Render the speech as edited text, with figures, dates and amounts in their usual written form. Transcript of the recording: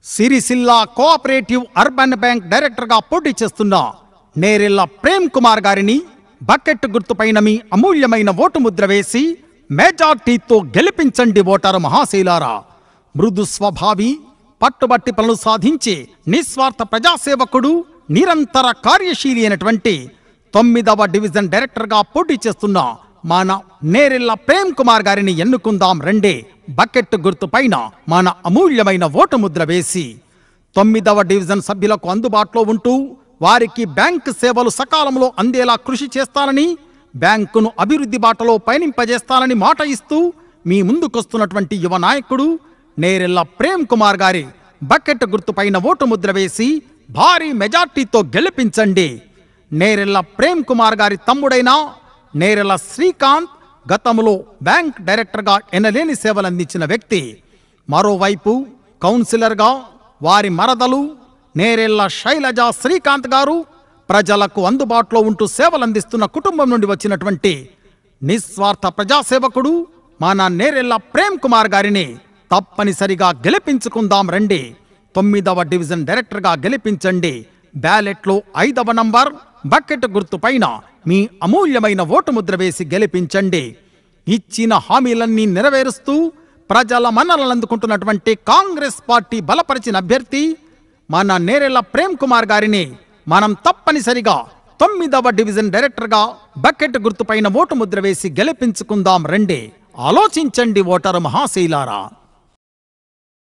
Sircilla cooperative urban bank డైరెక్టర్గా పోటీ చేస్తున్న నేరెళ్ల ప్రేమ్ కుమార్ గారిని బకెట్ గుర్తుపైన మీ అమూల్యమైన ఓటు ముద్ర వేసి మెజార్టీతో గెలిపించండి ఓటరు మహాశైలారా. మృదు స్వభావి, పట్టుబట్టి పనులు సాధించే నిస్వార్థ ప్రజాసేవకుడు, నిరంతర కార్యశీలి అయినటువంటి 9వ డివిజన్ డైరెక్టర్గా పోటీ చేస్తున్న మన నేరెళ్ల ప్రేమ్ కుమార్ గారిని ఎన్నుకుందాం రండి. బకెట్ గుర్తుపైన మన అమూల్యమైన ఓటు ముద్ర వేసి 9వ డివిజన్ సభ్యులకు అందుబాటులో ఉంటూ వారికి బ్యాంకు సేవలు సకాలంలో అందేలా కృషి చేస్తానని, బ్యాంకును అభివృద్ధి బాటలో పయనింపజేస్తానని మాట ఇస్తూ మీ ముందుకొస్తున్నటువంటి యువ నాయకుడు నేరెళ్ల ప్రేమ్ కుమార్ గారి బకెట్ గుర్తుపైన ఓటు ముద్ర వేసి భారీ మెజార్టీతో గెలిపించండి. నేరెళ్ల ప్రేమ్ కుమార్ గారి తమ్ముడైన నేరెళ్ల శ్రీకాంత్ గతంలో బ్యాంక్ డైరెక్టర్గా ఎనలేని సేవలందించిన వ్యక్తి. మరోవైపు కౌన్సిలర్గా వారి మరదలు నేరెళ్ల శైలజ శ్రీకాంత్ గారు ప్రజలకు అందుబాటులో ఉంటూ సేవలందిస్తున్న కుటుంబం నుండి వచ్చినటువంటి నిస్వార్థ ప్రజాసేవకుడు మన నేరెళ్ల ప్రేమ్ కుమార్ గారిని తప్పనిసరిగా గెలిపించుకుందాం రండి. 9వ డివిజన్ డైరెక్టర్గా గెలిపించండి. బ్యాలెట్లో 5వ నంబర్ బకెట్ గుర్తుపైన మీ అమూల్యమైన ఓటు ముద్ర వేసి గెలిపించండి. ఇచ్చిన హామీలన్నీ నెరవేరుస్తూ ప్రజల మన్ననలు అందుకుంటున్నటువంటి కాంగ్రెస్ పార్టీ బలపరిచిన అభ్యర్థి మన నేరెళ్ల ప్రేమ్ కుమార్ గారిని మనం తప్పనిసరిగా 9వ డివిజన్ డైరెక్టర్గా బకెట్ గుర్తుపైన ఓటు ముద్ర వేసి గెలిపించుకుందాం రండి. ఆలోచించండి ఓటరు మహాశైలారా.